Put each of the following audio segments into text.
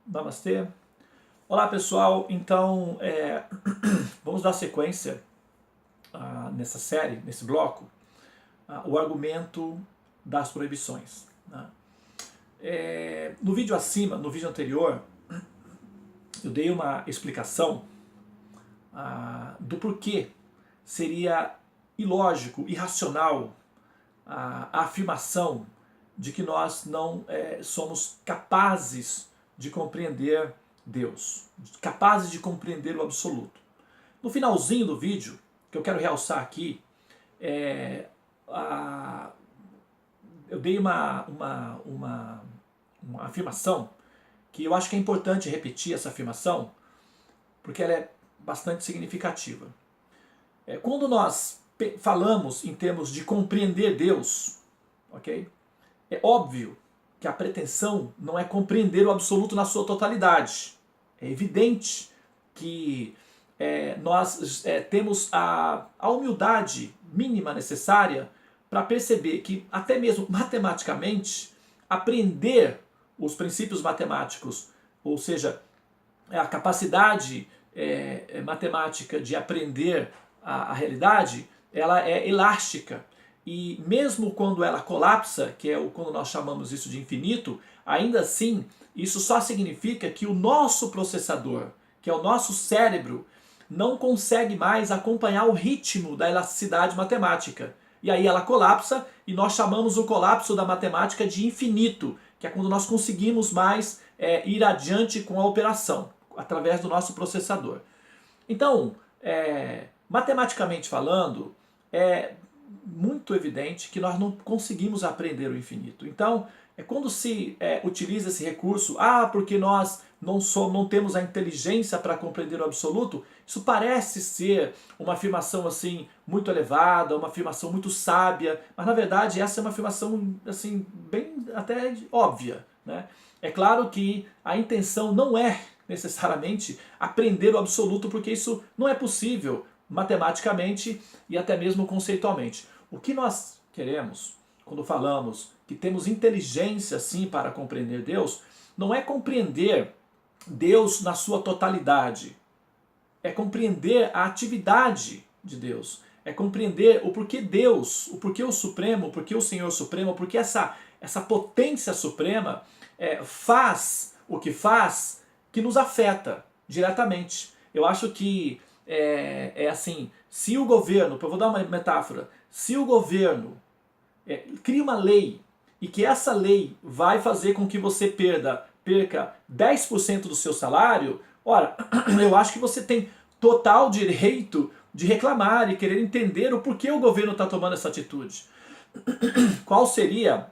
Namastê. Olá pessoal, então vamos dar sequência nessa série, nesse bloco, o argumento das proibições. Né? No vídeo acima, no vídeo anterior, eu dei uma explicação do porquê seria ilógico, irracional a afirmação de que nós não somos capazes de compreender Deus, capazes de compreender o absoluto. No finalzinho do vídeo, que eu quero realçar aqui, eu dei uma afirmação que eu acho que é importante repetir essa afirmação, porque ela é bastante significativa. Quando nós falamos em termos de compreender Deus, ok? É óbvio que a pretensão não é compreender o absoluto na sua totalidade. É evidente que nós temos a humildade mínima necessária para perceber que, até mesmo matematicamente, aprender os princípios matemáticos, ou seja, a capacidade matemática de aprender a realidade, ela é elástica. E mesmo quando ela colapsa, que é quando nós chamamos isso de infinito, ainda assim, isso só significa que o nosso processador, que é o nosso cérebro, não consegue mais acompanhar o ritmo da elasticidade matemática. E aí ela colapsa e nós chamamos o colapso da matemática de infinito, que é quando nós conseguimos mais ir adiante com a operação, através do nosso processador. Então, matematicamente falando, é muito evidente que nós não conseguimos aprender o infinito. Então, quando se utiliza esse recurso, porque nós não temos a inteligência para compreender o absoluto, isso parece ser uma afirmação assim muito elevada, uma afirmação muito sábia, mas na verdade essa é uma afirmação assim bem até óbvia, né? É claro que a intenção não é necessariamente aprender o absoluto, porque isso não é possível matematicamente e até mesmo conceitualmente. O que nós queremos quando falamos que temos inteligência sim para compreender Deus, não é compreender Deus na sua totalidade. É compreender a atividade de Deus. É compreender o porquê Deus, o porquê o Supremo, o porquê o Senhor Supremo, o porquê essa potência suprema faz o que faz, que nos afeta diretamente. Eu acho que assim, se o governo, eu vou dar uma metáfora, se o governo cria uma lei e que essa lei vai fazer com que você perca 10% do seu salário, ora, eu acho que você tem total direito de reclamar e querer entender o porquê o governo está tomando essa atitude. Qual seria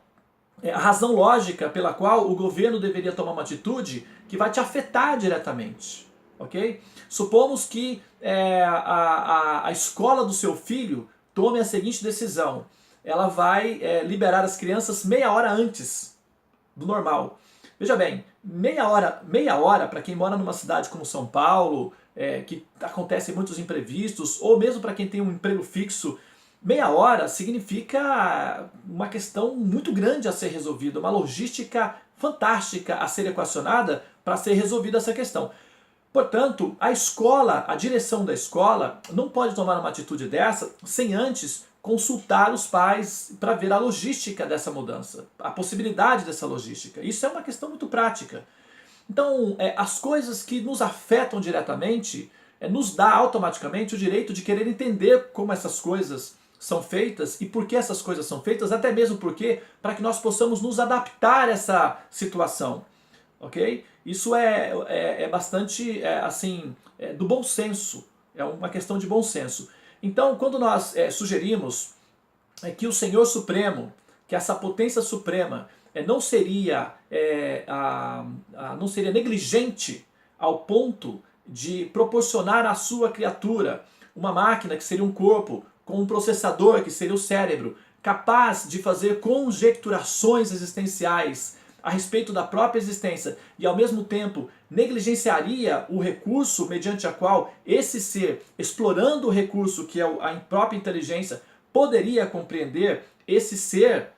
a razão lógica pela qual o governo deveria tomar uma atitude que vai te afetar diretamente. Okay? Supomos que a escola do seu filho tome a seguinte decisão. Ela vai liberar as crianças meia hora antes do normal. Veja bem, meia hora para quem mora numa cidade como São Paulo, que acontecem muitos imprevistos, ou mesmo para quem tem um emprego fixo, meia hora significa uma questão muito grande a ser resolvida, uma logística fantástica a ser equacionada para ser resolvida essa questão. Portanto, a escola, a direção da escola, não pode tomar uma atitude dessa sem antes consultar os pais para ver a logística dessa mudança, a possibilidade dessa logística. Isso é uma questão muito prática. Então, as coisas que nos afetam diretamente, nos dá automaticamente o direito de querer entender como essas coisas são feitas e por que essas coisas são feitas, até mesmo porque para que nós possamos nos adaptar a essa situação. Ok? Isso é bastante assim do bom senso, é uma questão de bom senso. Então, quando nós sugerimos que o Senhor Supremo, que essa potência suprema não seria negligente ao ponto de proporcionar à sua criatura uma máquina que seria um corpo, com um processador que seria o cérebro, capaz de fazer conjecturações existenciais a respeito da própria existência e ao mesmo tempo negligenciaria o recurso mediante a qual esse ser, explorando o recurso que é a própria inteligência, poderia compreender esse ser,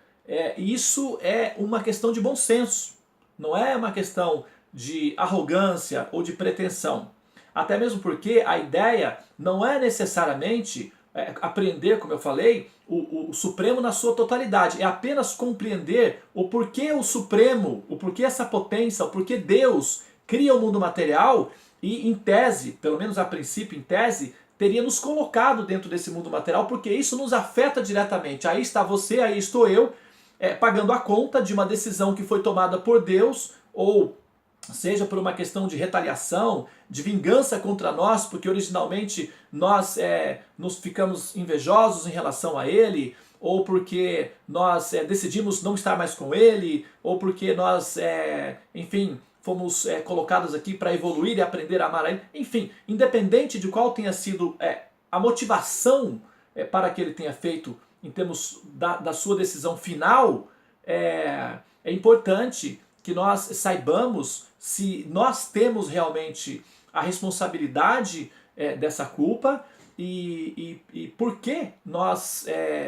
isso é uma questão de bom senso. Não é uma questão de arrogância ou de pretensão. Até mesmo porque a ideia não é necessariamente aprender, como eu falei, o Supremo na sua totalidade. É apenas compreender o porquê o Supremo, o porquê essa potência, o porquê Deus cria o mundo material e, em tese, pelo menos a princípio, em tese, teria nos colocado dentro desse mundo material, porque isso nos afeta diretamente. Aí está você, aí estou eu, pagando a conta de uma decisão que foi tomada por Deus, ou seja por uma questão de retaliação, de vingança contra nós, porque originalmente nós nos ficamos invejosos em relação a Ele, ou porque nós decidimos não estar mais com Ele, ou porque nós, enfim, fomos colocados aqui para evoluir e aprender a amar a Ele. Enfim, independente de qual tenha sido a motivação para que Ele tenha feito em termos da sua decisão final, é importante que nós saibamos se nós temos realmente a responsabilidade dessa culpa e por que nós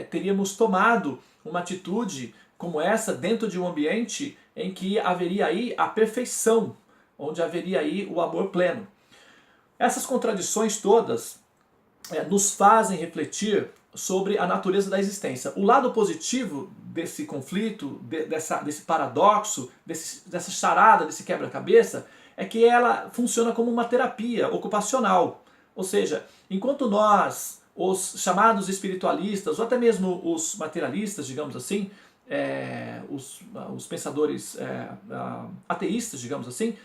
teríamos tomado uma atitude como essa dentro de um ambiente em que haveria aí a perfeição, onde haveria aí o amor pleno. Essas contradições todas nos fazem refletir sobre a natureza da existência. O lado positivo desse conflito, desse paradoxo, dessa charada, desse quebra-cabeça, é que ela funciona como uma terapia ocupacional. Ou seja, enquanto nós, os chamados espiritualistas, ou até mesmo os materialistas, digamos assim, os pensadores ateístas, digamos assim,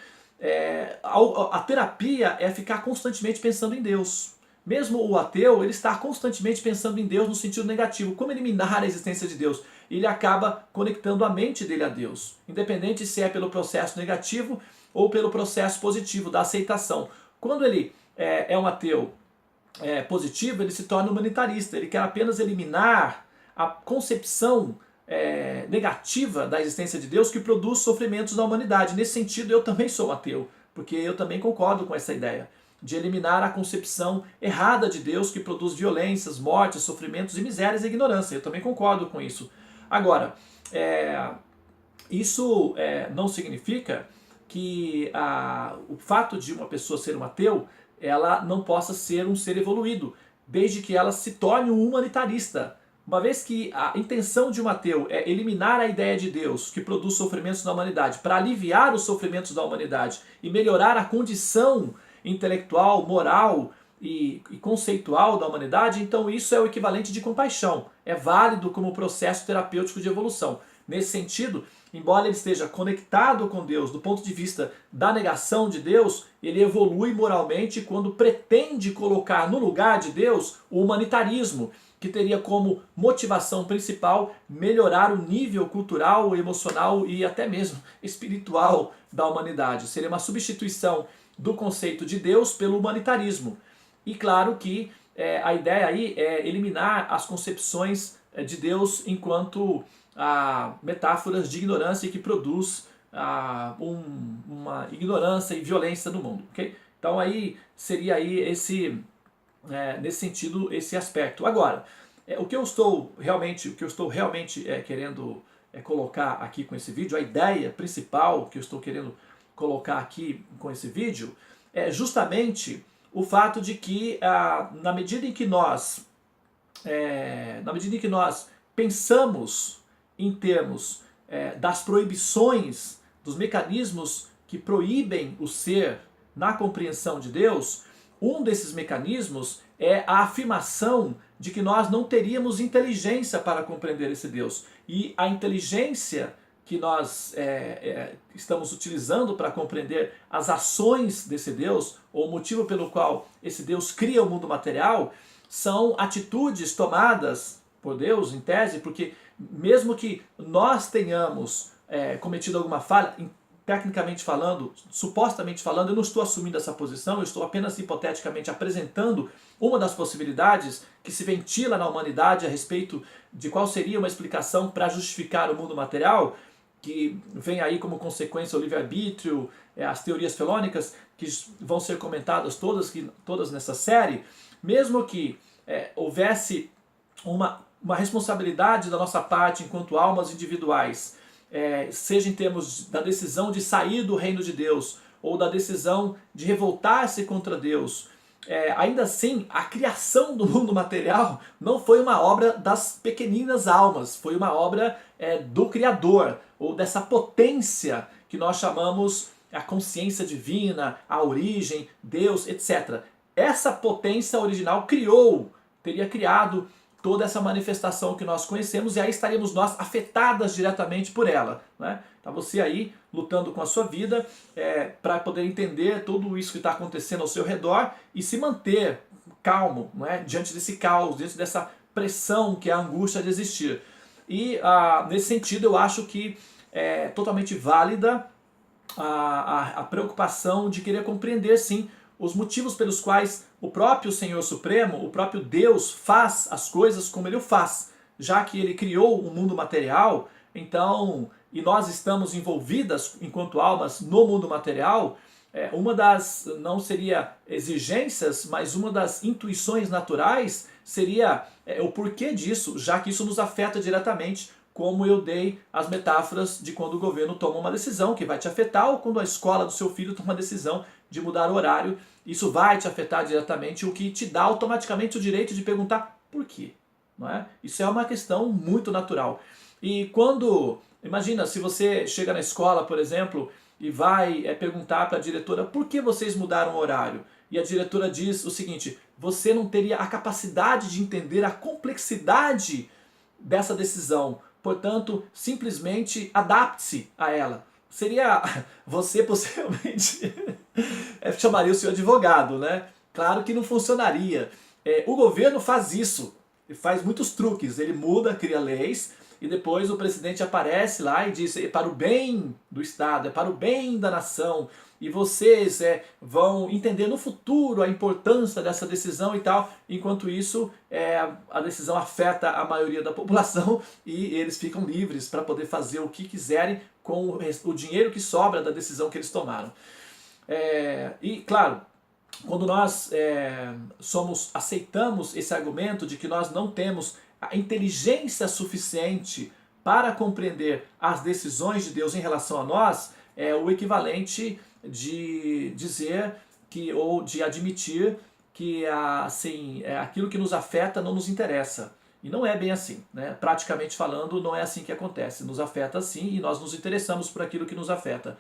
a terapia é ficar constantemente pensando em Deus. Mesmo o ateu, ele está constantemente pensando em Deus no sentido negativo. Como eliminar a existência de Deus? Ele acaba conectando a mente dele a Deus, independente se é pelo processo negativo ou pelo processo positivo da aceitação. Quando ele é um ateu positivo, ele se torna humanitarista. Ele quer apenas eliminar a concepção negativa da existência de Deus que produz sofrimentos na humanidade. Nesse sentido, eu também sou ateu, porque eu também concordo com essa ideia de eliminar a concepção errada de Deus que produz violências, mortes, sofrimentos e misérias e ignorância. Eu também concordo com isso. Agora, isso não significa que o fato de uma pessoa ser um ateu, ela não possa ser um ser evoluído, desde que ela se torne um humanitarista. Uma vez que a intenção de um ateu é eliminar a ideia de Deus que produz sofrimentos na humanidade para aliviar os sofrimentos da humanidade e melhorar a condição intelectual, moral e conceitual da humanidade, então isso é o equivalente de compaixão. É válido como processo terapêutico de evolução. Nesse sentido, embora ele esteja conectado com Deus do ponto de vista da negação de Deus, ele evolui moralmente quando pretende colocar no lugar de Deus o humanitarismo, que teria como motivação principal melhorar o nível cultural, emocional e até mesmo espiritual da humanidade. Seria uma substituição do conceito de Deus pelo humanitarismo. E claro que a ideia aí é eliminar as concepções de Deus enquanto metáforas de ignorância que produz uma ignorância e violência no mundo. Okay? Então aí seria aí nesse sentido esse aspecto. Agora, o que eu estou realmente querendo colocar aqui com esse vídeo, a ideia principal que eu estou querendo colocar aqui com esse vídeo é justamente o fato de que na medida em que nós pensamos em termos das proibições, dos mecanismos que proíbem o ser na compreensão de Deus, um desses mecanismos é a afirmação de que nós não teríamos inteligência para compreender esse Deus. E a inteligência que nós estamos utilizando para compreender as ações desse Deus, ou o motivo pelo qual esse Deus cria o mundo material, são atitudes tomadas por Deus, em tese, porque mesmo que nós tenhamos cometido alguma falha, tecnicamente falando, supostamente falando, eu não estou assumindo essa posição, eu estou apenas hipoteticamente apresentando uma das possibilidades que se ventila na humanidade a respeito de qual seria uma explicação para justificar o mundo material, que vem aí como consequência o livre-arbítrio, as teorias felônicas, que vão ser comentadas todas nessa série. Mesmo que houvesse uma responsabilidade da nossa parte enquanto almas individuais seja em termos da decisão de sair do reino de Deus, ou da decisão de revoltar-se contra Deus, ainda assim, a criação do mundo material não foi uma obra das pequeninas almas, foi uma obra do Criador, ou dessa potência que nós chamamos a consciência divina, a origem, Deus, etc. Essa potência original teria criado toda essa manifestação que nós conhecemos, e aí estaríamos nós afetadas diretamente por ela, né? Tá você aí lutando com a sua vida para poder entender tudo isso que está acontecendo ao seu redor e se manter calmo, né? Diante desse caos, diante dessa pressão que é a angústia de existir. E nesse sentido eu acho que é totalmente válida a preocupação de querer compreender, sim, os motivos pelos quais o próprio Senhor Supremo, o próprio Deus, faz as coisas como Ele o faz. Já que Ele criou o mundo material, então, e nós estamos envolvidas, enquanto almas, no mundo material, uma das, não seria exigências, mas uma das intuições naturais seria o porquê disso, já que isso nos afeta diretamente, como eu dei as metáforas de quando o governo toma uma decisão que vai te afetar, ou quando a escola do seu filho toma uma decisão de mudar o horário, isso vai te afetar diretamente, o que te dá automaticamente o direito de perguntar por quê, não é? Isso é uma questão muito natural. E quando, imagina, se você chega na escola, por exemplo, e vai perguntar para a diretora por que vocês mudaram o horário, e a diretora diz o seguinte: você não teria a capacidade de entender a complexidade dessa decisão, portanto, simplesmente adapte-se a ela. Seria, você possivelmente chamaria o seu advogado, né? Claro que não funcionaria. O governo faz isso, ele faz muitos truques, ele muda, cria leis, e depois o presidente aparece lá e diz: é para o bem do Estado, é para o bem da nação, e vocês vão entender no futuro a importância dessa decisão e tal. Enquanto isso, a decisão afeta a maioria da população e eles ficam livres para poder fazer o que quiserem com o dinheiro que sobra da decisão que eles tomaram. E claro, quando nós aceitamos esse argumento de que nós não temos a inteligência suficiente para compreender as decisões de Deus em relação a nós, é o equivalente de dizer ou de admitir que aquilo que nos afeta não nos interessa. E não é bem assim, né? Praticamente falando, não é assim que acontece. Nos afeta sim e nós nos interessamos por aquilo que nos afeta.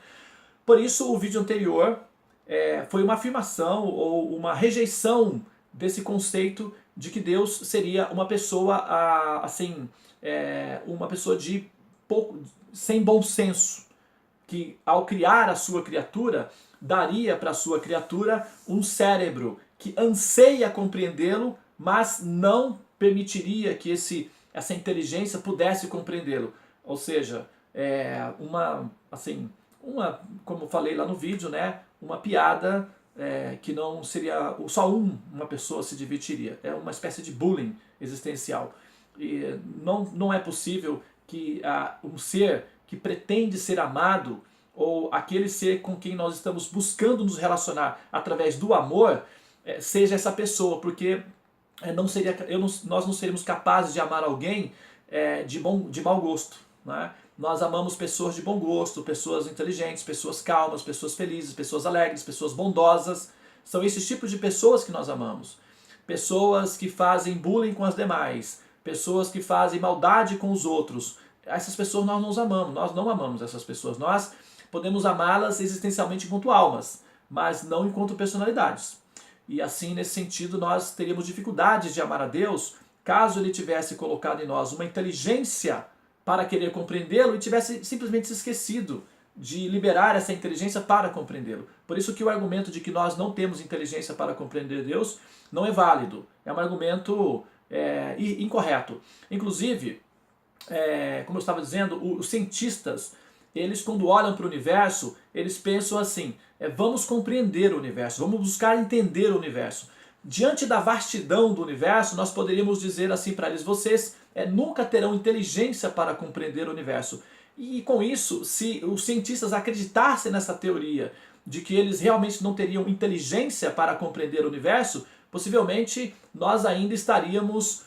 Por isso, o vídeo anterior foi uma afirmação ou uma rejeição desse conceito de que Deus seria uma pessoa uma pessoa sem bom senso, que ao criar a sua criatura, daria para a sua criatura um cérebro que anseia compreendê-lo, mas não permitiria que essa inteligência pudesse compreendê-lo. Ou seja, como eu falei lá no vídeo, né, uma piada que não seria só uma pessoa se divertiria. É uma espécie de bullying existencial. E não é possível que um ser que pretende ser amado, ou aquele ser com quem nós estamos buscando nos relacionar através do amor, seja essa pessoa, porque nós não seríamos capazes de amar alguém de mau gosto, né? Nós amamos pessoas de bom gosto, pessoas inteligentes, pessoas calmas, pessoas felizes, pessoas alegres, pessoas bondosas. São esses tipos de pessoas que nós amamos. Pessoas que fazem bullying com as demais, pessoas que fazem maldade com os outros. Essas pessoas nós não amamos essas pessoas. Nós podemos amá-las existencialmente enquanto almas, mas não enquanto personalidades. E assim, nesse sentido, nós teríamos dificuldades de amar a Deus caso Ele tivesse colocado em nós uma inteligência para querer compreendê-lo e tivesse simplesmente se esquecido de liberar essa inteligência para compreendê-lo. Por isso que o argumento de que nós não temos inteligência para compreender Deus não é válido. É um argumento incorreto. Inclusive, como eu estava dizendo, os cientistas, eles quando olham para o universo, eles pensam assim: vamos compreender o universo, vamos buscar entender o universo. Diante da vastidão do universo, nós poderíamos dizer assim para eles: vocês nunca terão inteligência para compreender o universo. E com isso, se os cientistas acreditassem nessa teoria de que eles realmente não teriam inteligência para compreender o universo, possivelmente nós ainda estaríamos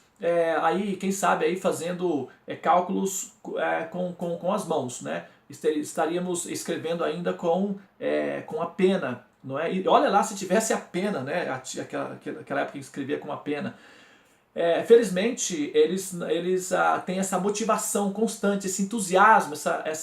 aí, quem sabe, aí fazendo cálculos com as mãos, né? Estaríamos escrevendo ainda com a pena, não é? E olha lá se tivesse a pena, né? Aquela época que escrevia com a pena. Felizmente, eles têm essa motivação constante, esse entusiasmo,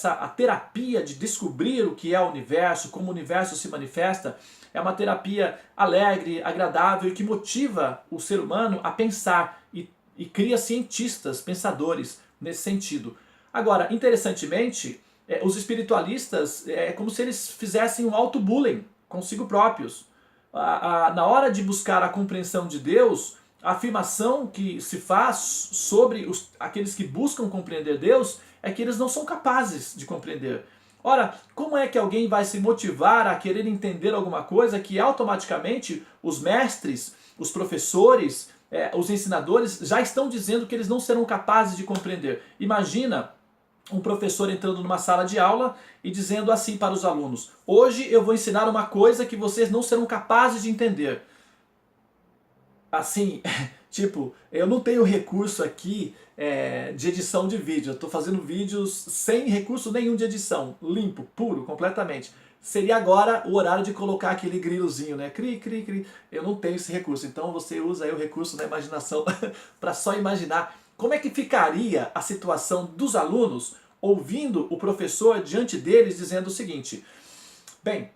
a terapia de descobrir o que é o universo, como o universo se manifesta, é uma terapia alegre, agradável e que motiva o ser humano a pensar e cria cientistas, pensadores nesse sentido. Agora, interessantemente, os espiritualistas é como se eles fizessem um auto-bullying consigo próprios. Na hora de buscar a compreensão de Deus, a afirmação que se faz sobre aqueles que buscam compreender Deus é que eles não são capazes de compreender. Ora, como é que alguém vai se motivar a querer entender alguma coisa que automaticamente os mestres, os professores, os ensinadores já estão dizendo que eles não serão capazes de compreender? Imagina um professor entrando numa sala de aula e dizendo assim para os alunos: hoje eu vou ensinar uma coisa que vocês não serão capazes de entender. Assim, tipo, eu não tenho recurso aqui de edição de vídeo. Eu estou fazendo vídeos sem recurso nenhum de edição, limpo, puro, completamente. Seria agora o horário de colocar aquele grilozinho, né? Cri, cri, cri. Eu não tenho esse recurso, então você usa aí o recurso da imaginação para só imaginar como é que ficaria a situação dos alunos ouvindo o professor diante deles dizendo o seguinte: bem,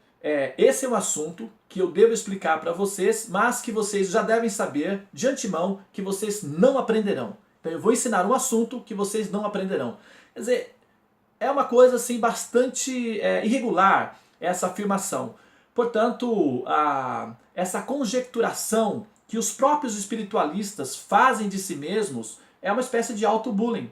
esse é um assunto que eu devo explicar para vocês, mas que vocês já devem saber de antemão que vocês não aprenderão. Então eu vou ensinar um assunto que vocês não aprenderão. Quer dizer, é uma coisa assim bastante irregular essa afirmação. Portanto, essa conjecturação que os próprios espiritualistas fazem de si mesmos é uma espécie de auto-bullying.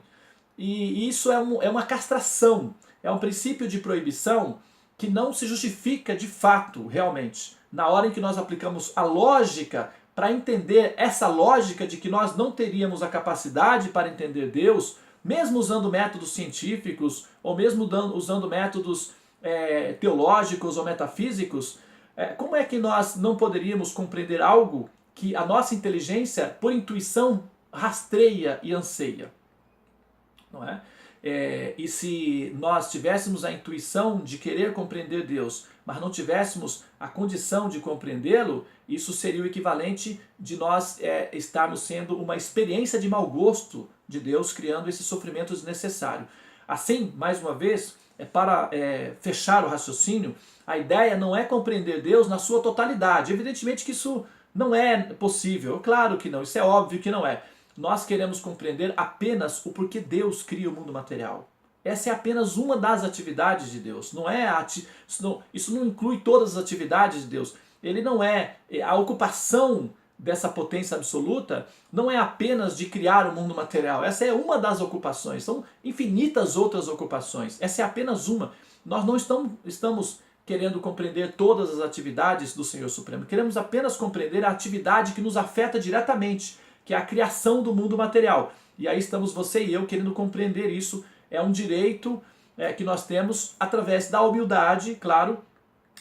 E isso é uma castração, é um princípio de proibição que não se justifica de fato, realmente. Na hora em que nós aplicamos a lógica para entender essa lógica de que nós não teríamos a capacidade para entender Deus, mesmo usando métodos científicos, ou mesmo usando métodos teológicos ou metafísicos, como é que nós não poderíamos compreender algo que a nossa inteligência, por intuição, rastreia e anseia? Não é? E se nós tivéssemos a intuição de querer compreender Deus, mas não tivéssemos a condição de compreendê-lo, isso seria o equivalente de nós estarmos sendo uma experiência de mau gosto de Deus, criando esse sofrimento desnecessário. Assim, mais uma vez, para fechar o raciocínio, a ideia não é compreender Deus na sua totalidade. Evidentemente que isso não é possível, claro que não, isso é óbvio que não é. Nós queremos compreender apenas o porquê Deus cria o mundo material. Essa é apenas uma das atividades de Deus. Isso não inclui todas as atividades de Deus. Ele não a ocupação dessa potência absoluta não é apenas de criar o mundo material. Essa é uma das ocupações. São infinitas outras ocupações. Essa é apenas uma. Nós não estamos querendo compreender todas as atividades do Senhor Supremo. Queremos apenas compreender a atividade que nos afeta diretamente, que é a criação do mundo material. E aí estamos você e eu querendo compreender isso. É um direito que nós temos através da humildade, claro,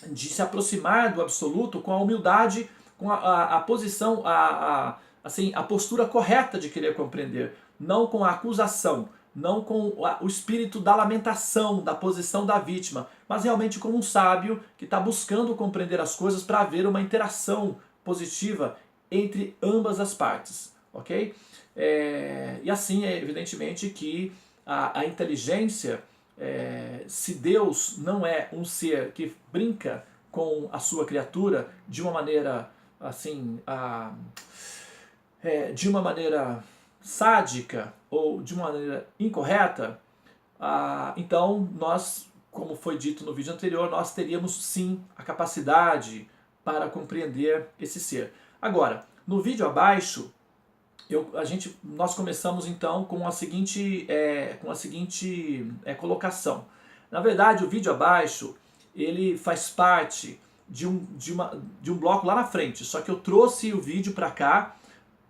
de se aproximar do absoluto com a humildade, com a posição, assim, a postura correta de querer compreender, não com a acusação, não com o espírito da lamentação, da posição da vítima, mas realmente como um sábio que está buscando compreender as coisas para haver uma interação positiva entre ambas as partes. Ok? E assim é evidentemente que a inteligência, se Deus não é um ser que brinca com a sua criatura de uma maneira assim, de uma maneira sádica ou de uma maneira incorreta, então nós, como foi dito no vídeo anterior, nós teríamos sim a capacidade para compreender esse ser. Agora, no vídeo abaixo, nós começamos então com a seguinte colocação. Na verdade, o vídeo abaixo ele faz parte de um bloco lá na frente, só que eu trouxe o vídeo para cá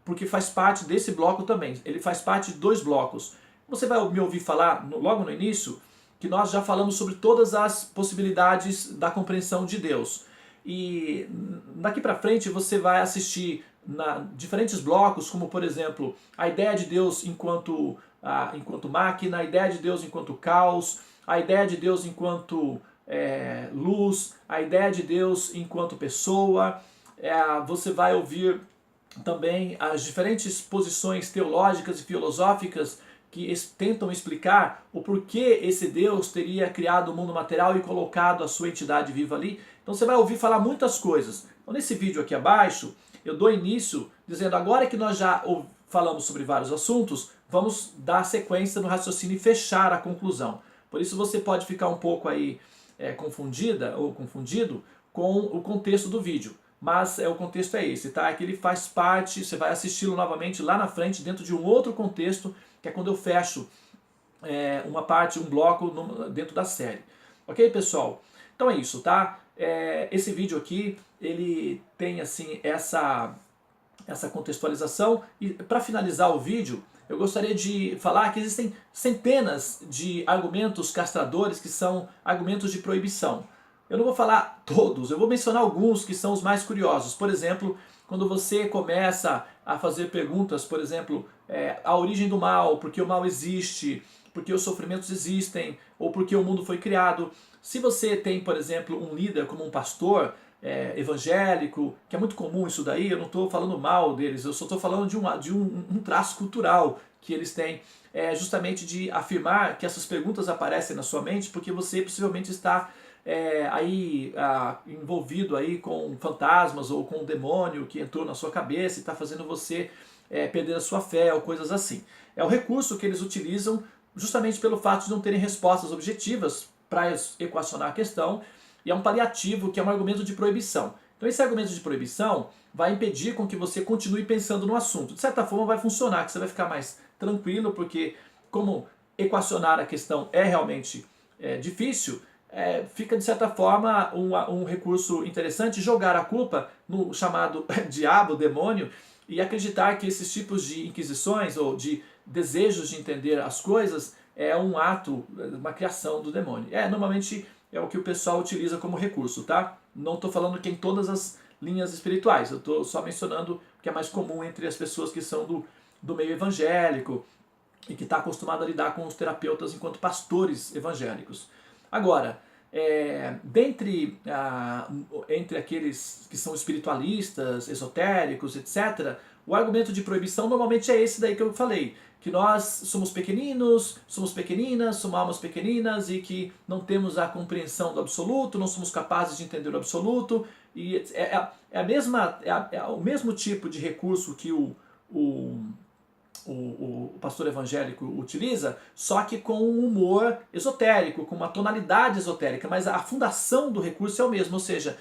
porque faz parte desse bloco também. Ele faz parte de dois blocos. Você vai me ouvir falar logo no início que nós já falamos sobre todas as possibilidades da compreensão de Deus. E daqui para frente você vai assistir diferentes blocos, como por exemplo, a ideia de Deus enquanto máquina, a ideia de Deus enquanto caos, a ideia de Deus enquanto luz, a ideia de Deus enquanto pessoa. Você vai ouvir também as diferentes posições teológicas e filosóficas que tentam explicar o porquê esse Deus teria criado o mundo material e colocado a sua entidade viva ali. Então você vai ouvir falar muitas coisas. Então nesse vídeo aqui abaixo, eu dou início dizendo, agora que nós já falamos sobre vários assuntos, vamos dar sequência no raciocínio e fechar a conclusão. Por isso você pode ficar um pouco aí confundida ou confundido com o contexto do vídeo. Mas o contexto é esse, tá? É que ele faz parte, você vai assisti-lo novamente lá na frente, dentro de um outro contexto, que é quando eu fecho uma parte, um bloco dentro da série. Ok, pessoal? Então é isso, tá? Esse vídeo aqui, ele tem assim essa contextualização. E para finalizar o vídeo, eu gostaria de falar que existem centenas de argumentos castradores que são argumentos de proibição. Eu não vou falar todos, eu vou mencionar alguns que são os mais curiosos. Por exemplo, quando você começa a fazer perguntas, por exemplo, a origem do mal, por que o mal existe, por que os sofrimentos existem, ou por que o mundo foi criado. Se você tem, por exemplo, um líder como um pastor evangélico, que é muito comum isso daí, eu não estou falando mal deles, eu só estou falando de um traço cultural que eles têm, justamente de afirmar que essas perguntas aparecem na sua mente porque você possivelmente está envolvido aí com fantasmas ou com um demônio que entrou na sua cabeça e está fazendo você perder a sua fé ou coisas assim. É o recurso que eles utilizam justamente pelo fato de não terem respostas objetivas para equacionar a questão, e é um paliativo que é um argumento de proibição. Então esse argumento de proibição vai impedir com que você continue pensando no assunto. De certa forma vai funcionar, que você vai ficar mais tranquilo, porque como equacionar a questão é realmente difícil, fica de certa forma um recurso interessante jogar a culpa no chamado diabo, demônio, e acreditar que esses tipos de inquisições ou de desejos de entender as coisas é um ato, uma criação do demônio. Normalmente é o que o pessoal utiliza como recurso, tá? Não estou falando que em todas as linhas espirituais, eu estou só mencionando o que é mais comum entre as pessoas que são do meio evangélico e que está acostumado a lidar com os terapeutas enquanto pastores evangélicos. Agora, entre aqueles que são espiritualistas, esotéricos, etc., o argumento de proibição normalmente é esse daí que eu falei, que nós somos pequeninos, somos pequeninas, somos almas pequeninas e que não temos a compreensão do absoluto, não somos capazes de entender o absoluto, e o mesmo tipo de recurso que o pastor evangélico utiliza, só que com um humor esotérico, com uma tonalidade esotérica, mas a fundação do recurso é o mesmo, ou seja,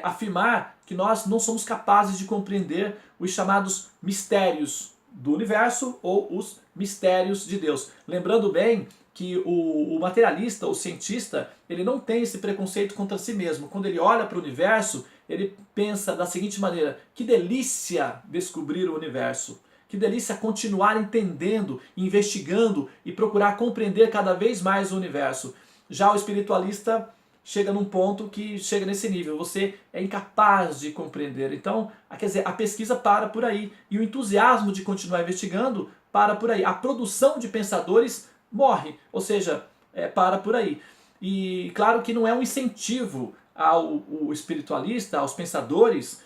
afirmar que nós não somos capazes de compreender os chamados mistérios do universo ou os mistérios de Deus. Lembrando bem que o materialista, o cientista, ele não tem esse preconceito contra si mesmo. Quando ele olha para o universo, ele pensa da seguinte maneira: que delícia descobrir o universo. Que delícia continuar entendendo, investigando e procurar compreender cada vez mais o universo. Já o espiritualista chega num ponto que chega nesse nível, você é incapaz de compreender. Então, quer dizer, a pesquisa para por aí e o entusiasmo de continuar investigando para por aí. A produção de pensadores morre, ou seja, para por aí. E claro que não é um incentivo ao espiritualista, aos pensadores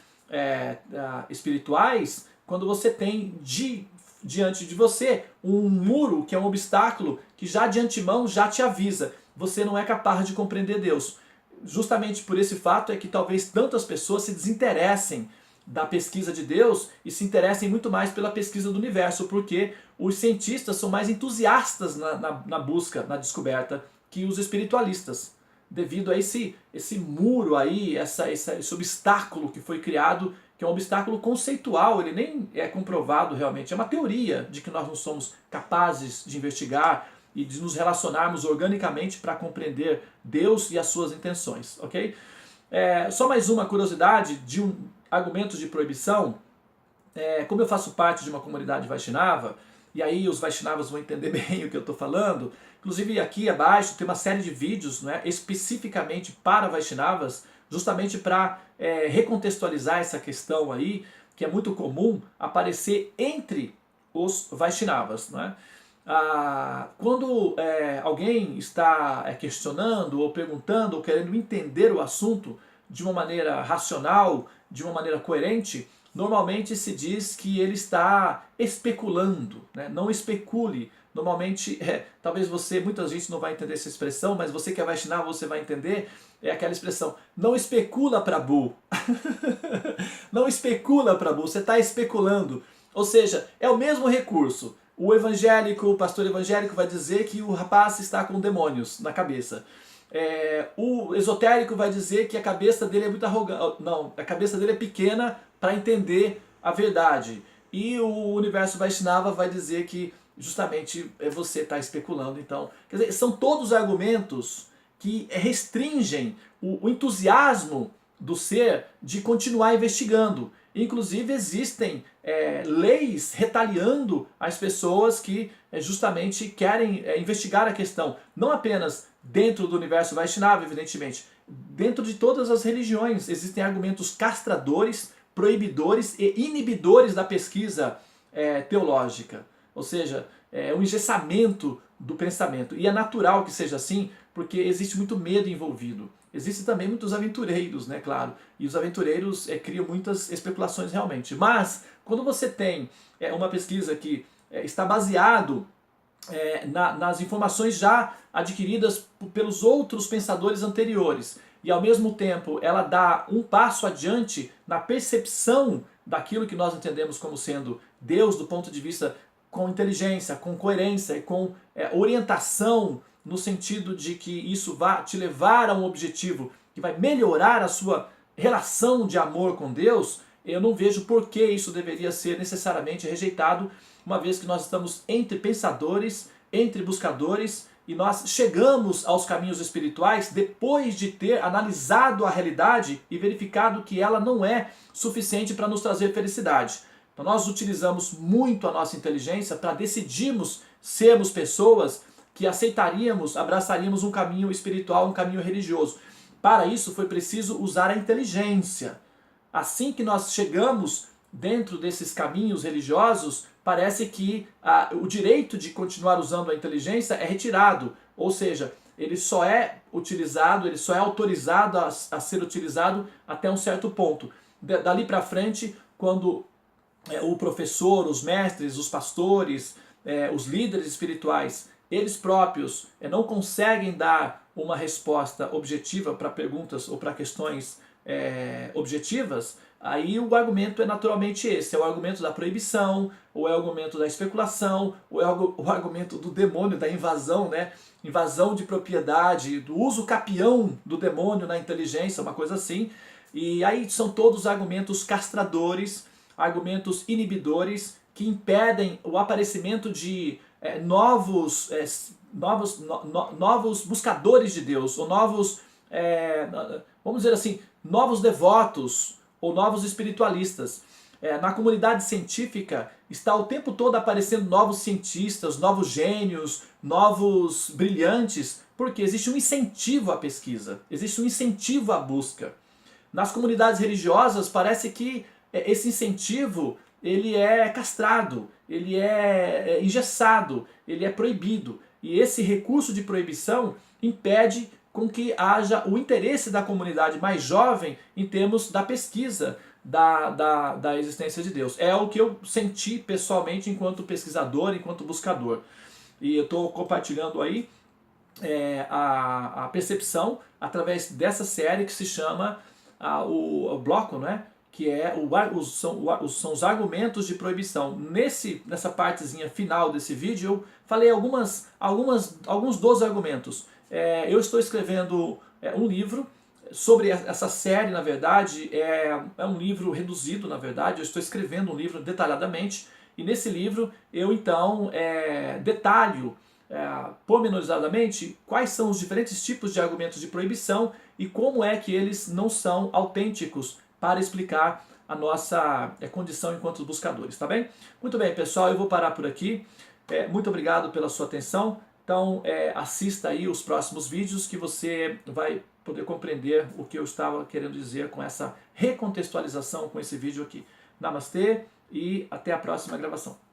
espirituais, quando você tem diante de você um muro que é um obstáculo que já de antemão já te avisa. Você não é capaz de compreender Deus. Justamente por esse fato é que talvez tantas pessoas se desinteressem da pesquisa de Deus e se interessem muito mais pela pesquisa do universo, porque os cientistas são mais entusiastas na busca, na descoberta, que os espiritualistas, devido a esse muro aí, esse obstáculo que foi criado, que é um obstáculo conceitual, ele nem é comprovado realmente, é uma teoria de que nós não somos capazes de investigar e de nos relacionarmos organicamente para compreender Deus e as suas intenções, ok? Só mais uma curiosidade de um argumento de proibição. Como eu faço parte de uma comunidade Vaishnava, e aí os Vaishnavas vão entender bem o que eu estou falando, inclusive aqui abaixo tem uma série de vídeos, né, especificamente para Vaishnavas, justamente para recontextualizar essa questão aí, que é muito comum aparecer entre os Vaishnavas, não é? Quando alguém está questionando ou perguntando ou querendo entender o assunto de uma maneira racional, de uma maneira coerente, normalmente se diz que ele está especulando, né? Não especule. Normalmente, talvez você, muita gente não vai entender essa expressão, mas você que é Vaishnava, você vai entender, é aquela expressão, não especula, Prabhu. Não especula, Prabhu, você está especulando. Ou seja, é o mesmo recurso. O evangélico, o pastor evangélico vai dizer que o rapaz está com demônios na cabeça. O esotérico vai dizer que a cabeça dele é muito arrogante. Não, a cabeça dele é pequena para entender a verdade. E o universo Vaishnava vai dizer que justamente você está especulando. Então, quer dizer, são todos argumentos que restringem o entusiasmo do ser de continuar investigando. Inclusive existem leis retaliando as pessoas que justamente querem investigar a questão, não apenas dentro do universo Vaishnava, evidentemente, dentro de todas as religiões existem argumentos castradores, proibidores e inibidores da pesquisa teológica, ou seja, um engessamento do pensamento. E é natural que seja assim, porque existe muito medo envolvido. Existem também muitos aventureiros, né, claro, e os aventureiros criam muitas especulações realmente. Mas, quando você tem uma pesquisa que está baseado nas informações já adquiridas pelos outros pensadores anteriores, e ao mesmo tempo ela dá um passo adiante na percepção daquilo que nós entendemos como sendo Deus do ponto de vista com inteligência, com coerência e com orientação no sentido de que isso vai te levar a um objetivo que vai melhorar a sua relação de amor com Deus, eu não vejo por que isso deveria ser necessariamente rejeitado, uma vez que nós estamos entre pensadores, entre buscadores, e nós chegamos aos caminhos espirituais depois de ter analisado a realidade e verificado que ela não é suficiente para nos trazer felicidade. Então nós utilizamos muito a nossa inteligência para decidirmos sermos pessoas que aceitaríamos, abraçaríamos um caminho espiritual, um caminho religioso. Para isso foi preciso usar a inteligência. Assim que nós chegamos dentro desses caminhos religiosos, parece que o direito de continuar usando a inteligência é retirado. Ou seja, ele só é utilizado, ele só é autorizado a ser utilizado até um certo ponto. Dali para frente, quando o professor, os mestres, os pastores, os líderes espirituais, eles próprios não conseguem dar uma resposta objetiva para perguntas ou para questões objetivas, aí o argumento é naturalmente esse, é o argumento da proibição, ou é o argumento da especulação, ou é o argumento do demônio, da invasão, né? Invasão de propriedade, do uso capião do demônio na inteligência, uma coisa assim. E aí são todos argumentos castradores, argumentos inibidores, que impedem o aparecimento de novos buscadores de Deus, ou novos, vamos dizer assim, novos devotos, ou novos espiritualistas. Na comunidade científica está o tempo todo aparecendo novos cientistas, novos gênios, novos brilhantes, porque existe um incentivo à pesquisa, existe um incentivo à busca. Nas comunidades religiosas parece que esse incentivo ele é castrado, ele é engessado, ele é proibido. E esse recurso de proibição impede com que haja o interesse da comunidade mais jovem em termos da pesquisa da existência de Deus. É o que eu senti pessoalmente enquanto pesquisador, enquanto buscador. E eu estou compartilhando aí a percepção através dessa série que se chama o bloco, né? Que são os argumentos de proibição. Nessa partezinha final desse vídeo eu falei alguns dos argumentos. Eu estou escrevendo um livro sobre essa série, na verdade, é um livro reduzido, na verdade, eu estou escrevendo um livro detalhadamente, e nesse livro eu então detalho pormenorizadamente quais são os diferentes tipos de argumentos de proibição e como é que eles não são autênticos para explicar a nossa condição enquanto buscadores, tá bem? Muito bem, pessoal, eu vou parar por aqui. Muito obrigado pela sua atenção. Então, assista aí os próximos vídeos que você vai poder compreender o que eu estava querendo dizer com essa recontextualização com esse vídeo aqui. Namastê e até a próxima gravação.